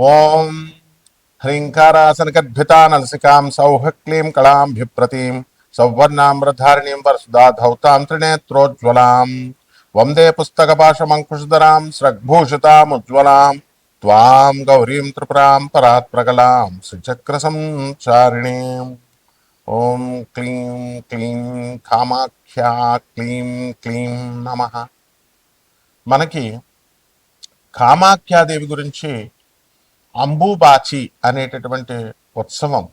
ఓం హ్రీంకారాసనగద్భితా నలసికాం సౌహ క్లీం కళాంభిప్రతీం సౌవర్ణామ్రధారిణీం వరసుధాధౌతాం త్రినేత్రోజ్వలాం వందే పుస్తకపాశమంకుశధరాం స్రగ్భూషితాముజ్వలాం త్వాం గౌరీం త్రిపురాం పరాత్ప్రగలాం శ్రీచక్రసంచారిణీం. ఓం క్లీం క్లీం కామాఖ్యా క్లీం క్లీం నమః. మనకి కామాఖ్యాదేవి గురించి అంబుబాచి అనేటటువంటి ఉత్సవం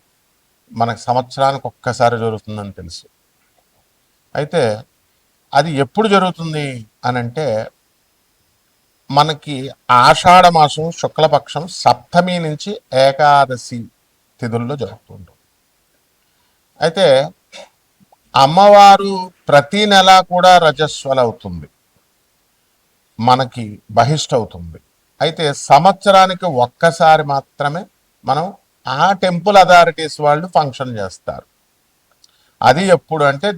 మనకు సంవత్సరానికి ఒక్కసారి జరుగుతుందని తెలుసు. అయితే అది ఎప్పుడు జరుగుతుంది అని అంటే మనకి ఆషాఢ మాసం శుక్లపక్షం సప్తమి నుంచి ఏకాదశి తిథుల్లో జరుగుతుంటుంది. అయితే అమ్మవారు ప్రతి నెల కూడా రజస్వల అవుతుంది, మనకి బహిష్ట అవుతుంది. అయితే సంవత్సరానికి ఒక్కసారి మాత్రమే మనం ఆ టెంపుల్ అథారిటీస్ వాళ్ళు ఫంక్షన్ చేస్తారు. అది ఎప్పుడు అంటే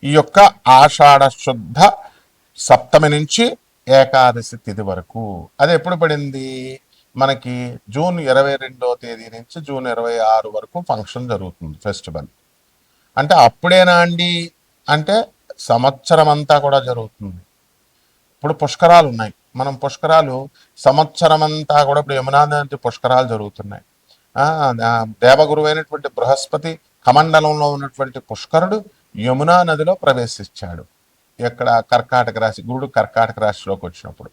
ఈ యొక్క ఆషాఢ శుద్ధ సప్తమి నుంచి ఏకాదశి తిథి వరకు. అది ఎప్పుడు పడింది మనకి జూన్ 22వ తేదీ నుంచి జూన్ 26 వరకు ఫంక్షన్ జరుగుతుంది, ఫెస్టివల్. అంటే అప్పుడేనా అండి అంటే సంవత్సరం అంతా కూడా జరుగుతుంది. ఇప్పుడు పుష్కరాలు ఉన్నాయి, మనం పుష్కరాలు సంవత్సరం అంతా కూడా ఇప్పుడు యమునా నది పుష్కరాలు జరుగుతున్నాయి. దేవగురు అయినటువంటి బృహస్పతి కమండలంలో ఉన్నటువంటి పుష్కరుడు యమునా నదిలో ప్రవేశించాడు. ఎక్కడ కర్కాటక రాశి, గురుడు కర్కాటక రాశిలోకి వచ్చినప్పుడు.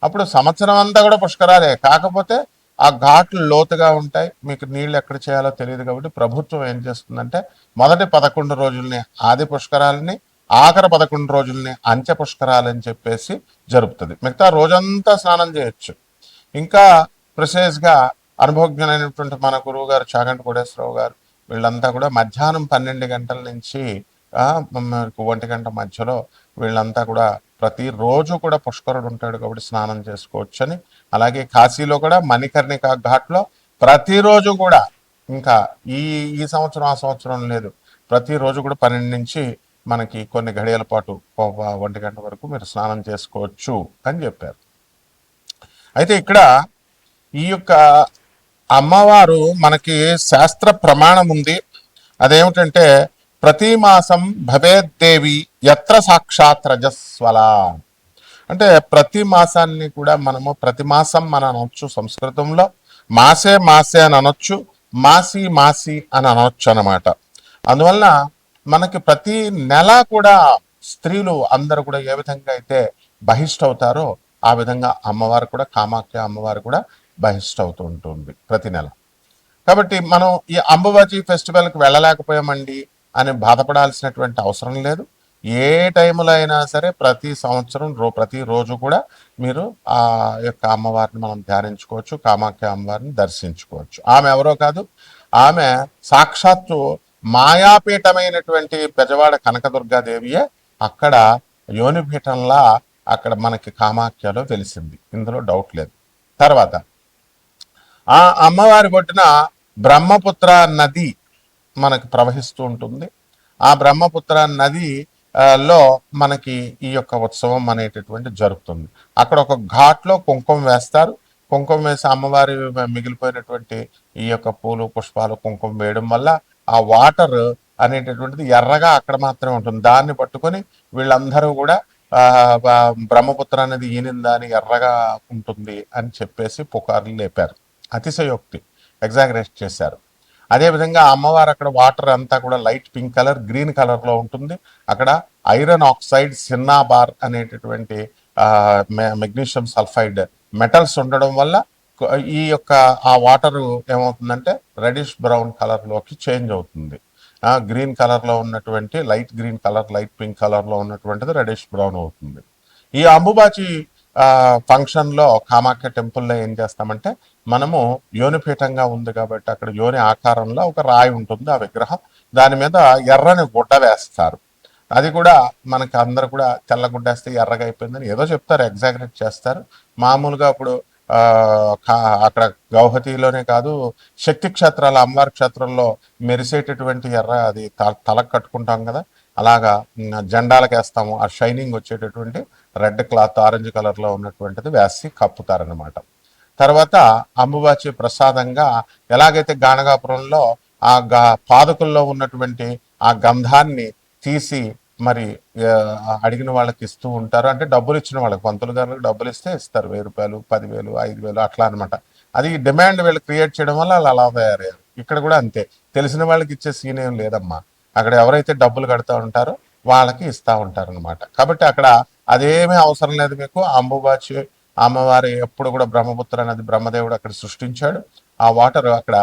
అప్పుడు సంవత్సరం అంతా కూడా పుష్కరాలే, కాకపోతే ఆ ఘాట్లు లోతుగా ఉంటాయి, మీకు నీళ్లు ఎక్కడ చేయాలో తెలియదు. కాబట్టి ప్రభుత్వం ఏం చేస్తుందంటే మొదటి 11 రోజుల్ని ఆది పుష్కరాలని, ఆఖరి 11 రోజుల్ని అంత్య పుష్కరాలని చెప్పేసి జరుపుతుంది. మిగతా రోజంతా స్నానం చేయొచ్చు. ఇంకా ప్రిసైజ్గా అనుభవజ్ఞులైనటువంటి మన గురువు గారు చాగంటి కోటేశ్వరరావు గారు వీళ్ళంతా కూడా మధ్యాహ్నం 12 గంటల నుంచి 1 గంట మధ్యలో వీళ్ళంతా కూడా ప్రతిరోజు కూడా పుష్కరుడు ఉంటాడు కాబట్టి స్నానం చేసుకోవచ్చు అని. అలాగే కాశీలో కూడా మణికర్ణిక ఘాట్లో ప్రతిరోజు కూడా, ఇంకా ఈ ఈ సంవత్సరం ఆ సంవత్సరం లేదు, ప్రతిరోజు కూడా 12 నుంచి మనకి కొన్ని గడియల పాటు 1 గంట వరకు మీరు స్నానం చేసుకోవచ్చు అని చెప్పారు. అయితే ఇక్కడ ఈ యొక్క అమ్మవారు మనకి శాస్త్ర ప్రమాణం ఉంది. అదేమిటంటే ప్రతి మాసం భవేద్దేవి యత్ర సాక్షాత్ రజస్వల. అంటే ప్రతి మాసాన్ని కూడా మనము ప్రతి మాసం మనం అనొచ్చు, సంస్కృతంలో మాసే మాసే అని అనొచ్చు, మాసి మాసి అని అనొచ్చు అనమాట. అందువలన మనకి ప్రతి నెల కూడా స్త్రీలు అందరూ కూడా ఏ విధంగా అయితే బహిష్ట అవుతారో ఆ విధంగా అమ్మవారు కూడా, కామాఖ్య అమ్మవారు కూడా బహిష్ట అవుతూ ఉంటుంది ప్రతి నెల. కాబట్టి మనం ఈ అంబుబాచి ఫెస్టివల్కి వెళ్ళలేకపోయామండి అని బాధపడాల్సినటువంటి అవసరం లేదు. ఏ టైంలో అయినా సరే ప్రతి సంవత్సరం ప్రతిరోజు కూడా మీరు ఆ యొక్క అమ్మవారిని మనం ధ్యానించుకోవచ్చు, కామాఖ్య అమ్మవారిని దర్శించుకోవచ్చు. ఆమె ఎవరో కాదు, ఆమె సాక్షాత్తు మాయాపీఠమైనటువంటి బెజవాడ కనకదుర్గాదేవియే అక్కడ యోనిపీఠంలా అక్కడ మనకి కామాఖ్యలో తెలిసింది, ఇందులో డౌట్ లేదు. తర్వాత ఆ అమ్మవారి ఒడ్డున బ్రహ్మపుత్ర నది మనకి ప్రవహిస్తూ ఉంటుంది. ఆ బ్రహ్మపుత్ర నది లో మనకి ఈ యొక్క ఉత్సవం అనేటటువంటి జరుగుతుంది. అక్కడ ఒక ఘాట్లో కుంకుమ వేస్తారు. కుంకుమ వేసి అమ్మవారి మిగిలిపోయినటువంటి ఈ యొక్క పూలు పుష్పాలు కుంకుమ వేయడం వల్ల ఆ వాటర్ అనేటటువంటిది ఎర్రగా అక్కడ మాత్రమే ఉంటుంది. దాన్ని పట్టుకొని వీళ్ళందరూ కూడా బ్రహ్మపుత్ర అనేది ఈనిందా అని ఎర్రగా ఉంటుంది అని చెప్పేసి పుకార్లు లేపారు. అతిశయోక్తి, ఎగ్జాగరేట్ చేశారు. అదేవిధంగా అమ్మవారు అక్కడ వాటర్ అంతా కూడా లైట్ పింక్ కలర్, గ్రీన్ కలర్లో ఉంటుంది. అక్కడ ఐరన్ ఆక్సైడ్, సిన్నాబార్ అనేటటువంటి మెగ్నీషియం సల్ఫైడ్ మెటల్స్ ఉండడం వల్ల ఈ యొక్క ఆ వాటరు ఏమవుతుందంటే రెడిష్ బ్రౌన్ కలర్లోకి చేంజ్ అవుతుంది. గ్రీన్ కలర్లో ఉన్నటువంటి light green colour, light pink కలర్లో ఉన్నటువంటిది రెడిష్ బ్రౌన్ అవుతుంది. ఈ అంబుబాచి ఫంక్షన్లో కామాఖ్య టెంపుల్లో ఏం చేస్తామంటే మనము యోనిపీఠంగా ఉంది కాబట్టి అక్కడ యోని ఆకారంలో ఒక రాయి ఉంటుంది, ఆ విగ్రహం. దాని మీద ఎర్రని గుడ్డ వేస్తారు. అది కూడా మనకి అందరు కూడా తెల్ల గుడ్డేస్తే ఎర్రగా అయిపోయిందని ఏదో చెప్తారు, ఎగ్జాగరేట్ చేస్తారు. మామూలుగా ఇప్పుడు అక్కడ గౌహతిలోనే కాదు, శక్తి క్షేత్రాల అమ్మవారి క్షేత్రంలో మెరిసేటటువంటి ఎర్ర అది తలకు కట్టుకుంటాం కదా, అలాగా జెండాలకు వేస్తాము. ఆ షైనింగ్ వచ్చేటటువంటి రెడ్ క్లాత్, ఆరెంజ్ కలర్లో ఉన్నటువంటిది వేసి కప్పుతారనమాట. తర్వాత అంబుబాచి ప్రసాదంగా ఎలాగైతే గానగాపురంలో పాదుకుల్లో ఉన్నటువంటి ఆ గంధాన్ని తీసి మరి అడిగిన వాళ్ళకి ఇస్తూ ఉంటారు. అంటే డబ్బులు ఇచ్చిన వాళ్ళకి, పంతులు గారికి డబ్బులు ఇస్తే ఇస్తారు, 1000 రూపాయలు, 10,000, 5,000 అట్లా అనమాట. అది డిమాండ్ వీళ్ళు క్రియేట్ చేయడం వల్ల వాళ్ళు అలా తయారయ్యారు. ఇక్కడ కూడా అంతే, తెలిసిన వాళ్ళకి ఇచ్చే సీన్ ఏం లేదమ్మా. అక్కడ ఎవరైతే డబ్బులు కడుతూ ఉంటారో వాళ్ళకి ఇస్తూ ఉంటారు అనమాట. కాబట్టి అక్కడ అదేమీ అవసరం లేదు మీకు. అంబుబాచి అమ్మవారి ఎప్పుడు కూడా బ్రహ్మపుత్ర నది బ్రహ్మదేవుడు అక్కడ సృష్టించాడు. ఆ వాటర్ అక్కడ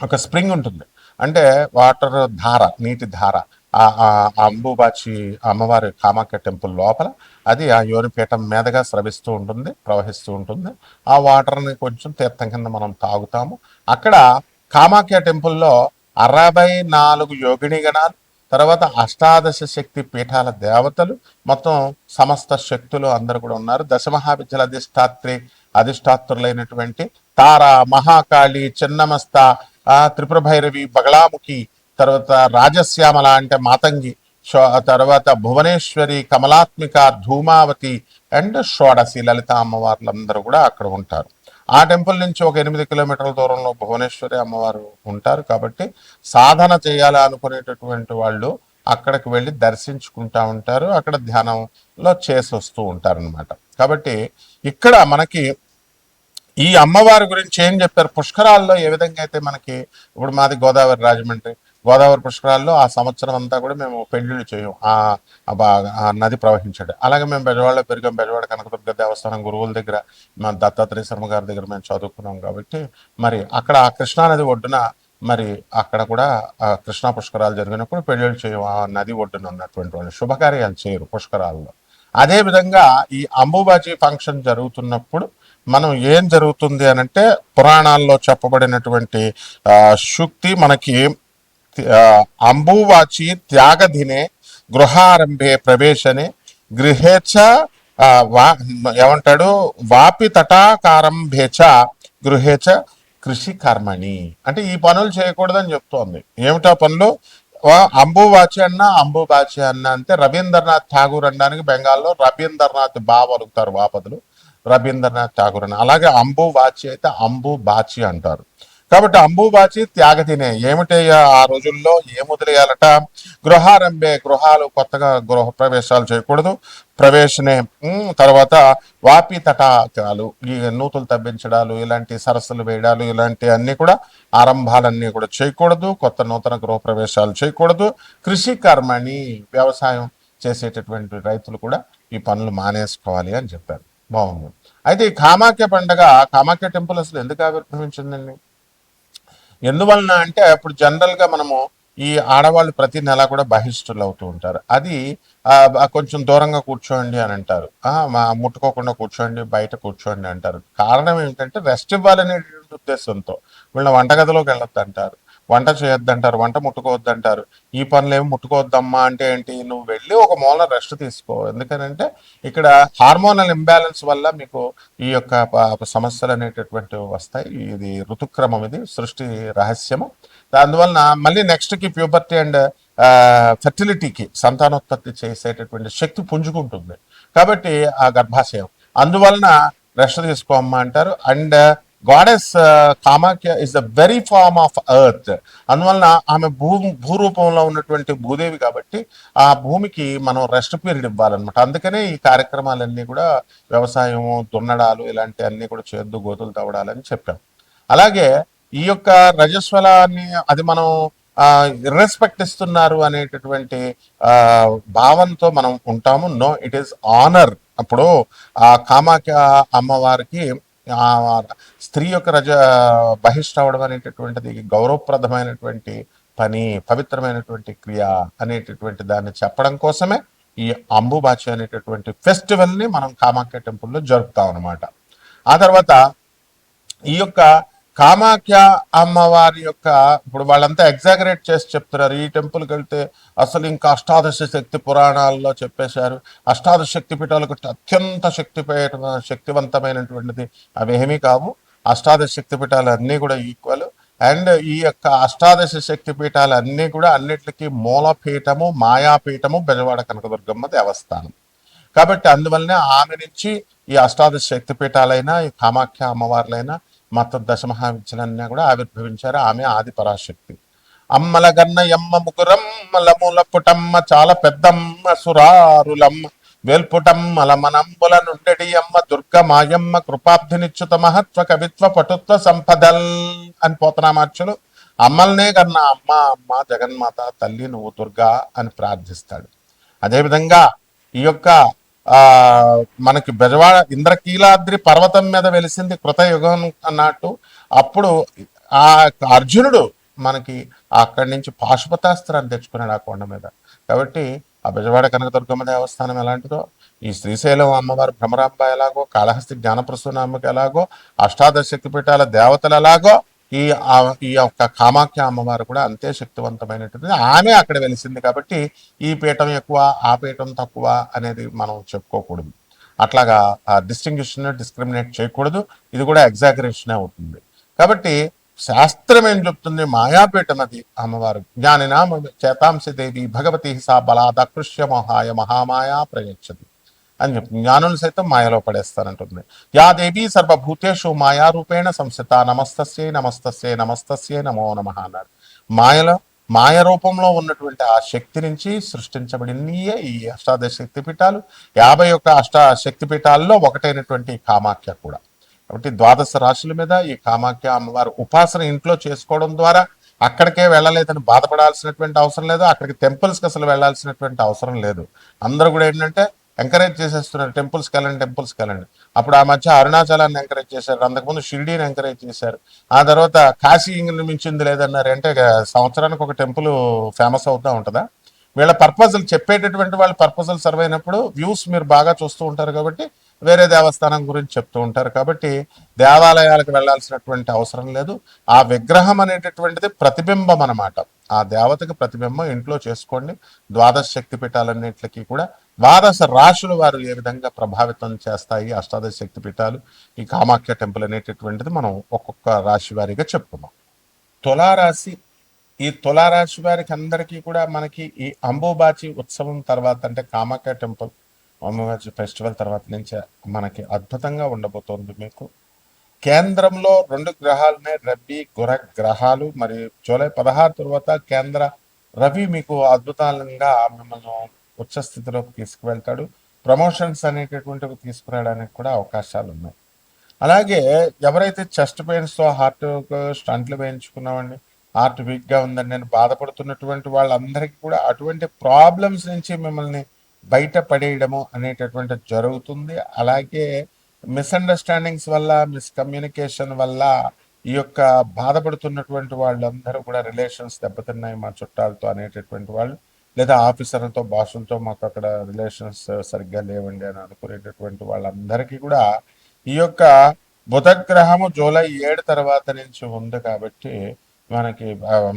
ఒక స్ప్రింగ్ ఉంటుంది, అంటే వాటర్ ధార, నీటి ధార ఆ అంబుబాచి అమ్మవారి కామాఖ్య టెంపుల్ లోపల అది ఆ యోనిపీఠం మీదగా స్రవిస్తూ ఉంటుంది, ప్రవహిస్తూ ఉంటుంది. ఆ వాటర్ని కొంచెం తీర్థం కింద మనం తాగుతాము. అక్కడ కామాఖ్య టెంపుల్లో 64 యోగిని గణాలు, తర్వాత అష్టాదశ శక్తి పీఠాల దేవతలు, మొత్తం సమస్త శక్తులు అందరు కూడా ఉన్నారు. దశమహావిద్యల అధిష్టాత్రులైనటువంటి తార, మహాకాళి, చిన్నమస్త, త్రిపుర భైరవి, బగళాముఖి, తర్వాత రాజశ్యామల అంటే మాతంగి, తర్వాత భువనేశ్వరి, కమలాత్మిక, ధూమావతి అండ్ షోడసి లలిత అమ్మవార్లందరూ కూడా అక్కడ ఉంటారు. ఆ టెంపుల్ నుంచి ఒక 8 కిలోమీటర్ల దూరంలో భువనేశ్వరి అమ్మవారు ఉంటారు. కాబట్టి సాధన చేయాలి అనుకునేటటువంటి వాళ్ళు అక్కడికి వెళ్ళి దర్శించుకుంటా ఉంటారు, అక్కడ ధ్యానంలో చేసి వస్తూ ఉంటారు అనమాట. కాబట్టి ఇక్కడ మనకి ఈ అమ్మవారి గురించి ఏం చెప్పారు, పుష్కరాల్లో ఏ విధంగా అయితే మనకి, ఇప్పుడు మాది గోదావరి రాజమండ్రి, గోదావరి పుష్కరాల్లో ఆ సంవత్సరం అంతా కూడా మేము పెళ్లిళ్ళు చేయం ఆ నది ప్రవహించాడు. అలాగే మేము బెజవాడలో పెరిగాం, బెజవాడ కనకదుర్గ దేవస్థానం గురువుల దగ్గర, మా దత్తాత్రేయ శర్మ గారి దగ్గర మేము చదువుకున్నాం. కాబట్టి మరి అక్కడ ఆ కృష్ణానది ఒడ్డున మరి అక్కడ కూడా కృష్ణా పుష్కరాలు జరిగినప్పుడు పెళ్లిళ్ళు చేయం, ఆ నది ఒడ్డున ఉన్నటువంటి వాళ్ళు శుభకార్యాలు చేయరు పుష్కరాల్లో. అదేవిధంగా ఈ అంబుబాచి ఫంక్షన్ జరుగుతున్నప్పుడు మనం ఏం జరుగుతుంది అనంటే, పురాణాల్లో చెప్పబడినటువంటి శుక్తి మనకి అంబువాచి త్యాగధినే గృహారంభే ప్రవేశనే గృహేచ ఏమంటాడు, వాపి తటాకారంభేచ గృహేచ కృషి కర్మణి, అంటే ఈ పనులు చేయకూడదని చెప్తోంది. ఏమిటా పనులు? అంబువాచి అన్న, అంబుబాచి అన్న అంటే రవీంద్రనాథ్ ఠాగూర్ అనడానికి బెంగాల్లో రవీంద్రనాథ్ బాబు అలుగుతారు వాపదులు, రవీంద్రనాథ్ ఠాగూర్ అని. అలాగే అంబువాచి అయితే అంబుబాచి అంటారు. కాబట్టి అంబుబాచి త్యాగతినే ఏమిటి, ఆ రోజుల్లో ఏం వదిలేయాలట, గృహారంభే, గృహాలు కొత్తగా గృహ ప్రవేశాలు చేయకూడదు, ప్రవేశనే, తర్వాత వాపి తటాకాలు, ఈ నూతులు తవ్వించడాలు, ఇలాంటి సరస్సులు వేయడాలు, ఇలాంటి అన్ని కూడా ఆరంభాలన్నీ కూడా చేయకూడదు, కొత్త నూతన గృహ ప్రవేశాలు చేయకూడదు. కృషి కర్మని, వ్యవసాయం చేసేటటువంటి రైతులు కూడా ఈ పనులు మానేసుకోవాలి అని చెప్పారు. బాగుంది. అయితే ఈ కామాఖ్య పండుగ, కామాఖ్య టెంపుల్ అసలు ఎందుకు ఆవిర్భవించిందండి? ఎందువలన అంటే, ఇప్పుడు జనరల్గా మనము ఈ ఆడవాళ్ళు ప్రతి నెల కూడా బహిష్టులు అవుతూ ఉంటారు. అది కొంచెం దూరంగా కూర్చోండి అని అంటారు, ముట్టుకోకుండా కూర్చోండి, బయట కూర్చోండి అంటారు. కారణం ఏంటంటే రెస్ట్ ఇవ్వాలనేటువంటి ఉద్దేశంతో. వీళ్ళ వంటగదిలోకి వెళ్ళొద్దు అంటారు, వంట చేయొద్దంటారు, వంట ముట్టుకోవద్దంటారు. ఈ పనులు ఏమి ముట్టుకోవద్దమ్మా అంటే ఏంటి, నువ్వు వెళ్ళి ఒక మూల రెస్ట్ తీసుకో. ఎందుకనంటే ఇక్కడ హార్మోనల్ ఇంబ్యాలెన్స్ వల్ల మీకు ఈ యొక్క సమస్యలు అనేటటువంటివి వస్తాయి. ఇది ఋతుక్రమం, ఇది సృష్టి రహస్యము. అందువలన మళ్ళీ నెక్స్ట్కి ప్యూబర్టీ అండ్ ఫెర్టిలిటీకి, సంతానోత్పత్తి చేసేటటువంటి శక్తి పుంజుకుంటుంది. కాబట్టి ఆ గర్భాశయం, అందువలన రెస్ట్ తీసుకోమ్మా అంటారు. And goddess Kamakhya is the very form of earth. అందువలన ఆమె భూరూపంలో ఉన్నటువంటి భూదేవి కాబట్టి ఆ భూమికి మనం రెస్ట్ పీరియడ్ ఇవ్వాలన్నమాట. అందుకనే ఈ కార్యక్రమాలన్నీ కూడా వ్యవసాయము, దున్నడాలు, ఇలాంటి అన్ని కూడా చేద్దు, గోతులు తవ్వడాలని చెప్పాం. అలాగే ఈ యొక్క రజస్వలాన్ని అది మనం రెస్పెక్ట్ ఇస్తున్నారు అనేటటువంటి భావంతో మనం ఉంటాము. No, it is honour. అప్పుడు ఆ కామాఖ్య అమ్మవారికి స్త్రీ యొక్క బహిష్ట అవడం అనేటటువంటిది గౌరవప్రదమైనటువంటి పని, పవిత్రమైనటువంటి క్రియ అనేటటువంటి దాన్ని చెప్పడం కోసమే ఈ అంబుబాచి అనేటటువంటి ఫెస్టివల్ని మనం కామాఖ్య టెంపుల్లో జరుపుతాం అనమాట. ఆ తర్వాత ఈ యొక్క కామాఖ్య అమ్మవారి యొక్క, ఇప్పుడు వాళ్ళంతా ఎగ్జాగరేట్ చేసి చెప్తున్నారు, ఈ టెంపుల్కి వెళ్తే అసలు ఇంకా అష్టాదశ శక్తి పురాణాల్లో చెప్పేశారు, అష్టాదశ శక్తి పీఠాలకు అత్యంత శక్తివంతమైనటువంటిది అవేమీ కావు. అష్టాదశ శక్తి పీఠాలు అన్నీ కూడా ఈక్వల్. అండ్ ఈ యొక్క అష్టాదశ శక్తి పీఠాలు అన్నీ కూడా అన్నిటికీ మూలపీఠము, మాయాపీఠము బెజవాడ కనకదుర్గమ్మ దేవస్థానం. కాబట్టి అందువల్లనే ఆమె నుంచి ఈ అష్టాదశ శక్తిపీఠాలైనా ఈ కామాఖ్య అమ్మవార్లైనా మొత్తం దశమహావిద్యలన్నీ కూడా ఆవిర్భవించారు. ఆమె ఆది పరాశక్తి. అమ్మల గన్న ఎమ్మ ముగురమ్మల మూల పుటమ్మ చాలా పెద్దమ్మ సురారులమ్మ వేల్పుటమ్మల మనంబుల నుండెడి అమ్మ దుర్గ మాయమ్మ కృపాబ్ధినిచ్యుత మహత్వ కవిత్వ పటుత్వ సంపదల్ అని పోతనామార్చులు అమ్మల్నే కన్నా అమ్మ అమ్మ జగన్మాత తల్లి నువ్వు దుర్గా అని ప్రార్థిస్తాడు. అదేవిధంగా ఈ యొక్క ఆ మనకి బెజవాడ ఇంద్రకీలాద్రి పర్వతం మీద వెలిసింది కృతయుగం అన్నట్టు. అప్పుడు ఆ అర్జునుడు మనకి అక్కడి నుంచి పాశుపతాస్త్రాన్ని తెచ్చుకున్నాడు ఆ కొండ మీద. కాబట్టి ఆ బెజవాడ కనకదుర్గమ్మ దేవస్థానం ఎలాంటిదో, ఈ శ్రీశైలం అమ్మవారు భ్రమరాంబ ఎలాగో, కాళహస్తి జ్ఞానప్రసూనామ్మకి ఎలాగో, అష్టాదశ శక్తిపీఠాల దేవతలు ఎలాగో, ఈ ఈ యొక్క కామాఖ్య అమ్మవారు కూడా అంతే శక్తివంతమైనటువంటిది. ఆమె అక్కడ వెలిసింది కాబట్టి ఈ పీఠం ఎక్కువ ఆ పీఠం తక్కువ అనేది మనం చెప్పుకోకూడదు. అట్లాగా డిస్టింగ్విషన్ డిస్క్రిమినేట్ చేయకూడదు. ఇది కూడా ఎగ్జాగరేషన్ అవుతుంది. కాబట్టి శాస్త్రం ఏం చెప్తుంది, మాయాపీఠం అది అమ్మవారు. జ్ఞానినామ చేతాంశ దేవి భగవతి సా బలాదకృష్య మహాయ మహామాయా ప్రయచ్చతి అని చెప్పి జ్ఞానులు సైతం మాయలో పడేస్తానంటుంది. యా దేవి సర్వభూతేషు మాయారూపేణ సంస్థిత నమస్తస్యై నమస్తస్యై నమస్తస్యై నమో నమ అన్నారు. మాయలో మాయ రూపంలో ఉన్నటువంటి ఆ శక్తి నుంచి సృష్టించబడినయే ఈ అష్టాదశ శక్తిపీఠాలు. 51 శక్తిపీఠాల్లో ఒకటైనటువంటి కామాఖ్య కూడా. కాబట్టి ద్వాదశ రాశుల మీద ఈ కామాఖ్య అమ్మవారు ఉపాసన ఇంట్లో చేసుకోవడం ద్వారా అక్కడికే వెళ్ళలేదని బాధపడాల్సినటువంటి అవసరం లేదు. అక్కడికి టెంపుల్స్కి అసలు వెళ్ళాల్సినటువంటి అవసరం లేదు. అందరూ కూడా ఏంటంటే ఎంకరేజ్ చేసేస్తున్నారు, టెంపుల్స్కి వెళ్ళండి టెంపుల్స్కి వెళ్ళండి. అప్పుడు ఆ మధ్య అరుణాచలాన్ని ఎంకరేజ్ చేశారు, అంతకుముందు షిరిడీని ఎంకరేజ్ చేశారు, ఆ తర్వాత కాశీ మించింది లేదన్నారు. అంటే సంవత్సరానికి ఒక టెంపుల్ ఫేమస్ అవుతూ ఉంటుందా? వీళ్ళ పర్పజల్ చెప్పేటటువంటి వాళ్ళ పర్పజల్ సర్వ్ అయినప్పుడు వ్యూస్ మీరు బాగా చూస్తూ ఉంటారు కాబట్టి వేరే దేవస్థానం గురించి చెప్తూ ఉంటారు. కాబట్టి దేవాలయాలకు వెళ్ళాల్సినటువంటి అవసరం లేదు. ఆ విగ్రహం అనేటటువంటిది ప్రతిబింబం అన్నమాట. ఆ దేవతకి ప్రతిబింబం ఇంట్లో చేసుకోండి. ద్వాదశ శక్తిపీఠాలన్నింటికి కూడా ద్వాదశ రాశులు వారు ఏ విధంగా ప్రభావితం చేస్తాయి అష్టాదశ శక్తిపీఠాలు, ఈ కామాఖ్య టెంపుల్ అనేటటువంటిది మనం ఒక్కొక్క రాశి వారిగా చెప్పుకున్నాం. తులారాశి. ఈ తులారాశి వారికి అందరికీ కూడా మనకి ఈ అంబుబాచి ఉత్సవం తర్వాత అంటే కామాఖ్య టెంపుల్ అమ్మవారి ఫెస్టివల్ తర్వాత నుంచి మనకి అద్భుతంగా ఉండబోతోంది. మీకు కేంద్రంలో 2 గ్రహాలునే రవి గుర గ్రహాలు. మరి జూలై 16 తర్వాత కేంద్ర రవి మీకు అద్భుతంగా మిమ్మల్ని ఉచ్చస్థితిలోకి తీసుకువెళ్తాడు. ప్రమోషన్స్ అనేటటువంటివి తీసుకురావడానికి కూడా అవకాశాలు ఉన్నాయి. అలాగే ఎవరైతే చెస్ట్ పెయిన్స్తో హార్ట్ స్టంట్లు వేయించుకున్నామండి, హార్ట్ వీక్గా ఉందని నేను బాధపడుతున్నటువంటి వాళ్ళందరికీ కూడా అటువంటి ప్రాబ్లమ్స్ నుంచి మిమ్మల్ని బయట పడేయడము అనేటటువంటిది జరుగుతుంది. అలాగే మిస్అండర్స్టాండింగ్స్ వల్ల, మిస్కమ్యూనికేషన్ వల్ల ఈ యొక్క బాధపడుతున్నటువంటి వాళ్ళందరూ కూడా రిలేషన్స్ దెబ్బతిన్నాయి మా చుట్టాలతో అనేటటువంటి వాళ్ళు, లేదా ఆఫీసర్లతో బాసులతో మాకు అక్కడ రిలేషన్స్ సరిగ్గా లేవండి అని అనుకునేటటువంటి వాళ్ళందరికీ కూడా ఈ యొక్క బుధగ్రహము జూలై 7 తర్వాత నుంచి ఉంది కాబట్టి మనకి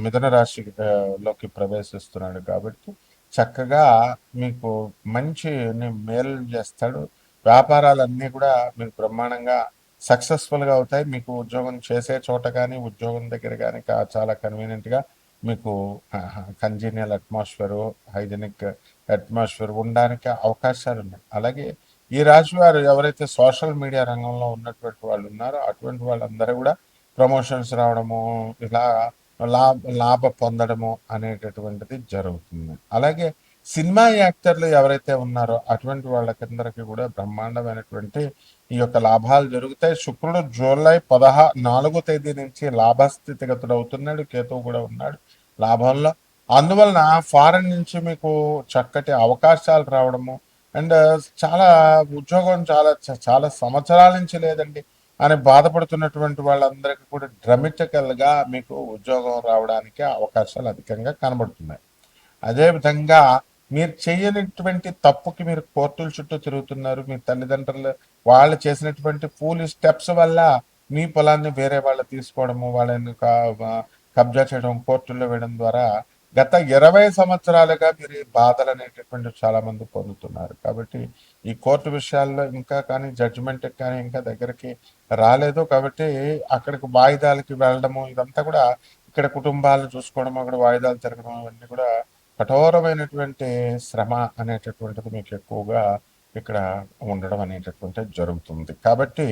మిథున రాశిలోకి ప్రవేశిస్తున్నాడు కాబట్టి చక్కగా మీకు మంచి మేలు చేస్తాడు. వ్యాపారాలన్నీ కూడా మీకు బ్రహ్మాండంగా సక్సెస్ఫుల్గా అవుతాయి. మీకు ఉద్యోగం చేసే చోట కానీ ఉద్యోగం దగ్గర కానీ చాలా కన్వీనియంట్గా మీకు కంజీనియల్ అట్మాస్ఫియర్, హైజెనిక్ అట్మాస్ఫియర్ ఉండడానికి అవకాశాలు ఉన్నాయి. అలాగే ఈ రాశి వారు ఎవరైతే సోషల్ మీడియా రంగంలో ఉన్నటువంటి వాళ్ళు ఉన్నారో అటువంటి వాళ్ళందరూ కూడా ప్రమోషన్స్ రావడము, ఇలా లాభ పొందడము అనేటటువంటిది జరుగుతుంది. అలాగే సినిమా యాక్టర్లు ఎవరైతే ఉన్నారో అటువంటి వాళ్ళకందరికీ కూడా బ్రహ్మాండమైనటువంటి ఈ యొక్క లాభాలు జరుగుతాయి. శుక్రుడు జూలై 14 తేదీ నుంచి లాభస్థితిగతుడు అవుతున్నాడు. కేతువు కూడా ఉన్నాడు లాభంలో. అందువలన ఫారెన్ నుంచి మీకు చక్కటి అవకాశాలు రావడము అండ్ చాలా ఉద్యోగం చాలా చాలా సంవత్సరాల నుంచి లేదండి అని బాధపడుతున్నటువంటి వాళ్ళందరికీ కూడా డ్రమటికల్గా మీకు ఉద్యోగం రావడానికి అవకాశాలు అధికంగా కనబడుతున్నాయి. అదేవిధంగా మీరు చేయనటువంటి తప్పుకి మీరు కోర్టుల చుట్టూ తిరుగుతున్నారు. మీ తల్లిదండ్రులు వాళ్ళు చేసినటువంటి ఫూల్ స్టెప్స్ వల్ల మీ పొలాన్ని వేరే వాళ్ళు తీసుకోవడము, వాళ్ళని కబ్జా చేయడం, కోర్టుల్లో వేయడం ద్వారా గత 20 సంవత్సరాలుగా మీరు ఈ బాధలు అనేటటువంటి చాలా మంది పొందుతున్నారు. కాబట్టి ఈ కోర్టు విషయాల్లో ఇంకా కానీ జడ్జిమెంట్కి కానీ ఇంకా దగ్గరికి రాలేదు. కాబట్టి అక్కడికి వాయిదాలకి వెళ్ళడము ఇదంతా కూడా ఇక్కడ కుటుంబాలు చూసుకోవడం, అక్కడ వాయిదాలు తిరగడం ఇవన్నీ కూడా కఠోరమైనటువంటి శ్రమ అనేటటువంటిది మీకు ఎక్కువగా ఇక్కడ ఉండడం అనేటటువంటి జరుగుతుంది. కాబట్టి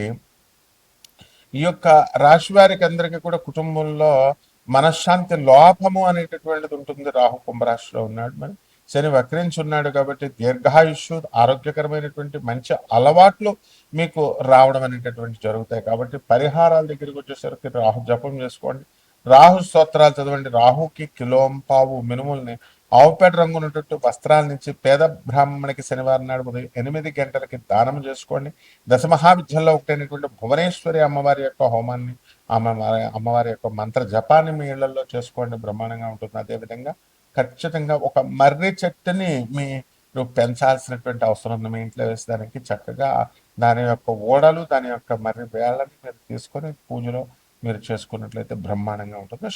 ఈ యొక్క రాశి వారికి అందరికీ కూడా కుటుంబంలో మనశ్శాంతి లోపము అనేటటువంటిది ఉంటుంది. రాహు కుంభరాశిలో ఉన్నాడు, మరి శని వక్రించి ఉన్నాడు కాబట్టి దీర్ఘాయుష్షు, ఆరోగ్యకరమైనటువంటి మంచి అలవాట్లు మీకు రావడం అనేటటువంటి జరుగుతాయి. కాబట్టి పరిహారాల దగ్గరికి వచ్చేసరికి రాహు జపం చేసుకోండి, రాహు స్తోత్రాలు చదవండి. రాహుకి కిలోంపావు మినుముల్ని ఆవుపేట రంగు ఉన్నట్టు వస్త్రాల నుంచి పేద బ్రాహ్మణికి శనివారం నాడు ఉదయం 8 గంటలకి దానం చేసుకోండి. దశమహావిద్యల్లో ఒకటైనటువంటి భువనేశ్వరి అమ్మవారి యొక్క హోమాన్ని, అమ్మవారి యొక్క మంత్ర జపాన్ని మీ ఇళ్లలో చేసుకోండి, బ్రహ్మాండంగా ఉంటుంది. అదేవిధంగా ఖచ్చితంగా ఒక మర్రి చెట్టుని మీరు పెంచాల్సినటువంటి అవసరం ఉంది. మీ ఇంట్లో వేసేదానికి చక్కగా దాని యొక్క ఓడలు, దాని యొక్క మర్రి వేళ్ళని మీరు తీసుకొని పూజలో మీరు చేసుకున్నట్లయితే బ్రహ్మాండంగా ఉంటుంది.